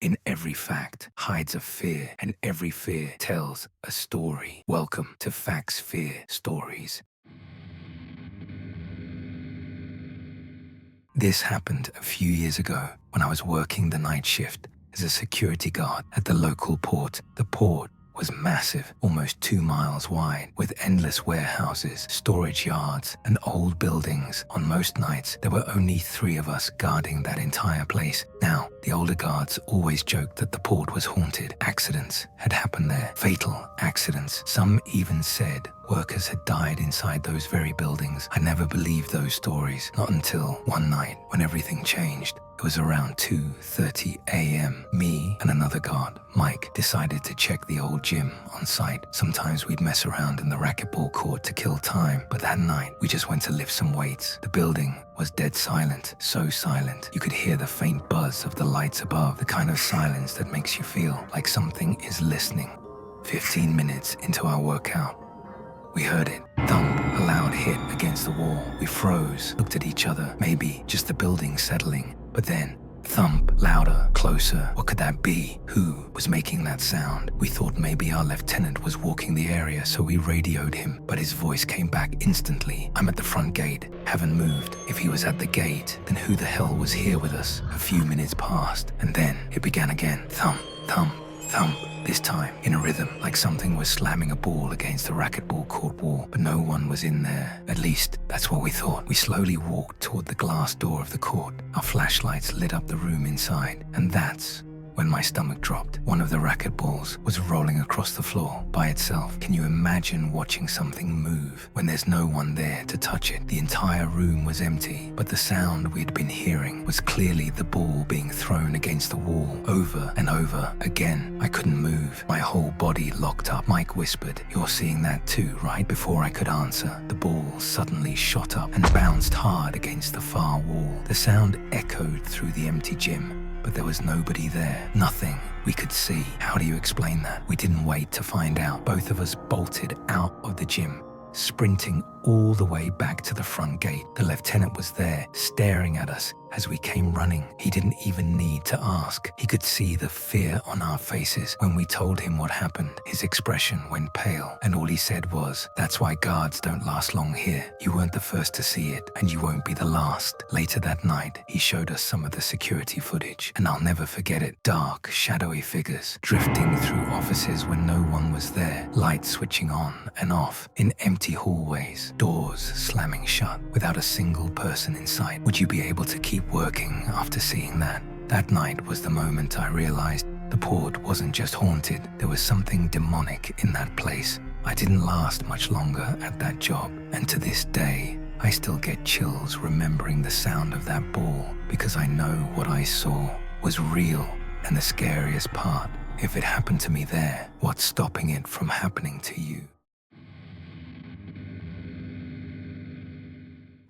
In every fact hides a fear, and every fear tells a story. Welcome to Facts, Fear, Stories. This happened a few years ago when I was working the night shift as a security guard at the local port. The port was massive, almost 2 miles wide, with endless warehouses, storage yards, and old buildings. On most nights, there were only 3 of us guarding that entire place. Now, the older guards always joked that the port was haunted. Accidents had happened there, fatal accidents. Some even said workers had died inside those very buildings. I never believed those stories, not until one night when everything changed. It was around 2:30 a.m. Me and another guard, Mike, decided to check the old gym on site. Sometimes we'd mess around in the racquetball court to kill time, but that night we just went to lift some weights. The building was dead silent, so silent you could hear the faint buzz of the lights above, the kind of silence that makes you feel like something is listening. 15 minutes into our workout, we heard it. Thump, a loud hit against the wall. We froze, looked at each other, maybe just the building settling. But then, thump, louder, closer. What could that be? Who was making that sound? We thought maybe our lieutenant was walking the area, so we radioed him, but his voice came back instantly. I'm at the front gate, haven't moved. If he was at the gate, then who the hell was here with us? A few minutes passed, and then it began again. Thump, thump, thump. This time, in a rhythm, like something was slamming a ball against the racquetball court wall, but no one was in there. At least, that's what we thought. We slowly walked toward the glass door of the court. Our flashlights lit up the room inside, and that's when my stomach dropped. One of the racquetballs was rolling across the floor by itself. Can you imagine watching something move when there's no one there to touch it? The entire room was empty, but the sound we'd been hearing was clearly the ball being thrown against the wall over and over again. I couldn't move. My whole body locked up. Mike whispered, "You're seeing that too, right?" Before I could answer, the ball suddenly shot up and bounced hard against the far wall. The sound echoed through the empty gym, but there was nobody there. Nothing we could see. How do you explain that? We didn't wait to find out. Both of us bolted out of the gym, sprinting all the way back to the front gate. The lieutenant was there, staring at us as we came running. He didn't even need to ask. He could see the fear on our faces. When we told him what happened, his expression went pale, and all he said was, "That's why guards don't last long here. You weren't the first to see it, and you won't be the last." Later that night, he showed us some of the security footage, and I'll never forget it. Dark, shadowy figures drifting through offices when no one was there, lights switching on and off in empty hallways, doors slamming shut without a single person in sight. Would you be able to keep working after seeing that? That night was the moment I realized the port wasn't just haunted. There was something demonic in that place. I didn't last much longer at that job, and to this day, I still get chills remembering the sound of that ball, because I know what I saw was real. And the scariest part, if it happened to me there, what's stopping it from happening to you?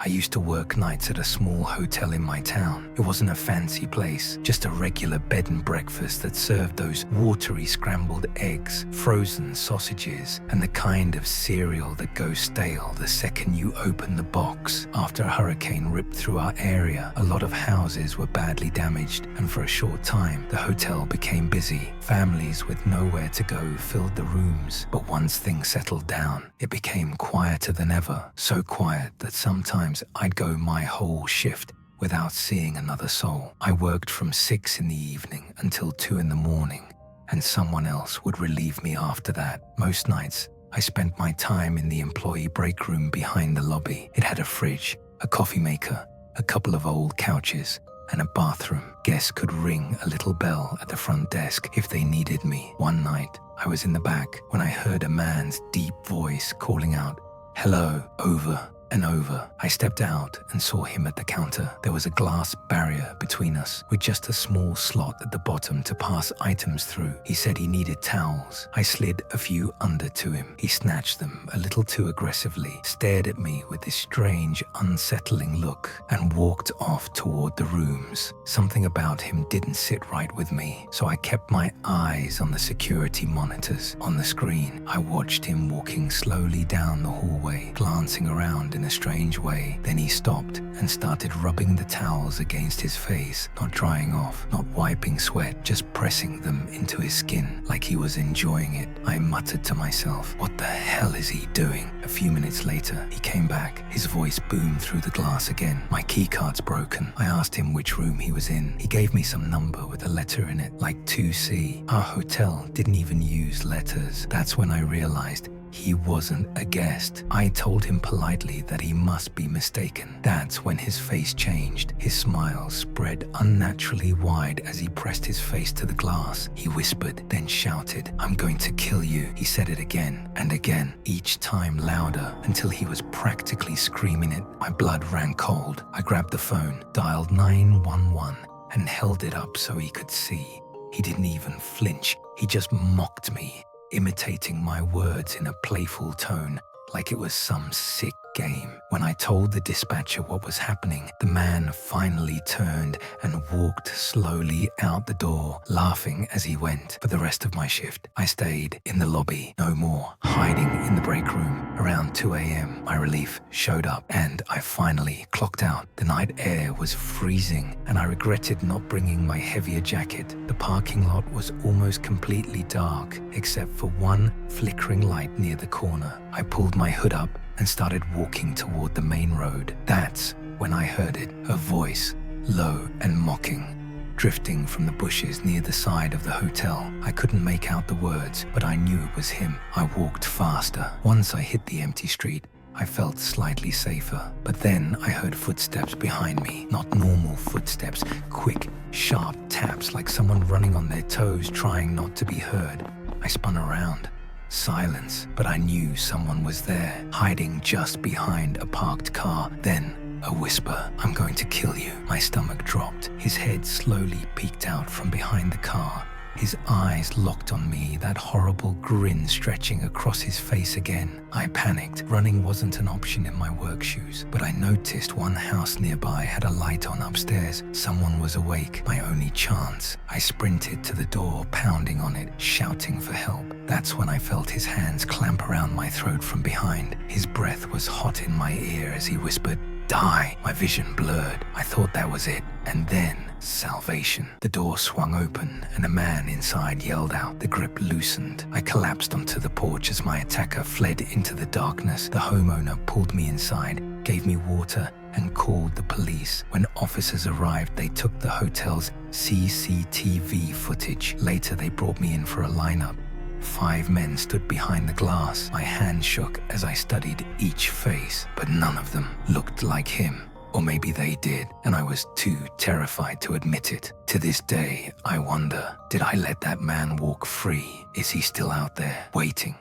I used to work nights at a small hotel in my town. It wasn't a fancy place, just a regular bed and breakfast that served those watery scrambled eggs, frozen sausages, and the kind of cereal that goes stale the second you open the box. After a hurricane ripped through our area, a lot of houses were badly damaged, and for a short time, the hotel became busy. Families with nowhere to go filled the rooms. But once things settled down, it became quieter than ever, so quiet that sometimes I'd go my whole shift without seeing another soul. I worked from 6 in the evening until 2 in the morning, and someone else would relieve me after that. Most nights, I spent my time in the employee break room behind the lobby. It had a fridge, a coffee maker, a couple of old couches, and a bathroom. Guests could ring a little bell at the front desk if they needed me. One night, I was in the back when I heard a man's deep voice calling out, "Hello," over and over. I stepped out and saw him at the counter. There was a glass barrier between us with just a small slot at the bottom to pass items through. He said he needed towels. I slid a few under to him. He snatched them a little too aggressively, stared at me with this strange, unsettling look, and walked off toward the rooms. Something about him didn't sit right with me, so I kept my eyes on the security monitors on the screen. I watched him walking slowly down the hallway, glancing around in a strange way. Then he stopped and started rubbing the towels against his face, not drying off, not wiping sweat, just pressing them into his skin like he was enjoying it. I muttered to myself, what the hell is he doing? A few minutes later, he came back. His voice boomed through the glass again. My keycard's broken. I asked him which room he was in. He gave me some number with a letter in it, like 2C. Our hotel didn't even use letters. That's when I realized he wasn't a guest. I told him politely that he must be mistaken. That's when his face changed. His smile spread unnaturally wide as he pressed his face to the glass. He whispered, then shouted, "I'm going to kill you." He said it again and again, each time louder, until he was practically screaming it. My blood ran cold. I grabbed the phone, dialed 911, and held it up so he could see. He didn't even flinch. He just mocked me, imitating my words in a playful tone, like it was some sick game. When I told the dispatcher what was happening, the man finally turned and walked slowly out the door, laughing as he went. For the rest of my shift, I stayed in the lobby, no more hiding in the break room. Around 2 a.m., my relief showed up and I finally clocked out. The night air was freezing and I regretted not bringing my heavier jacket. The parking lot was almost completely dark, except for one flickering light near the corner. I pulled my hood up and started walking toward the main road. That's when I heard it, a voice, low and mocking, drifting from the bushes near the side of the hotel. I couldn't make out the words, but I knew it was him. I walked faster. Once I hit the empty street, I felt slightly safer. But then I heard footsteps behind me, not normal footsteps, quick, sharp taps like someone running on their toes trying not to be heard. I spun around. Silence, but I knew someone was there, hiding just behind a parked car. Then a whisper, "I'm going to kill you." My stomach dropped. His head slowly peeked out from behind the car. His eyes locked on me, that horrible grin stretching across his face again. I panicked. Running wasn't an option in my work shoes, but I noticed one house nearby had a light on upstairs. Someone was awake, my only chance. I sprinted to the door, pounding on it, shouting for help. That's when I felt his hands clamp around my throat from behind. His breath was hot in my ear as he whispered, "Die." My vision blurred. I thought that was it. And then, salvation. The door swung open and a man inside yelled out. The grip loosened. I collapsed onto the porch as my attacker fled into the darkness. The homeowner pulled me inside, gave me water, and called the police. When officers arrived, they took the hotel's CCTV footage. Later, they brought me in for a lineup. 5 men stood behind the glass. My hand shook as I studied each face, but none of them looked like him. Or maybe they did, and I was too terrified to admit it. To this day, I wonder, did I let that man walk free? Is he still out there, waiting?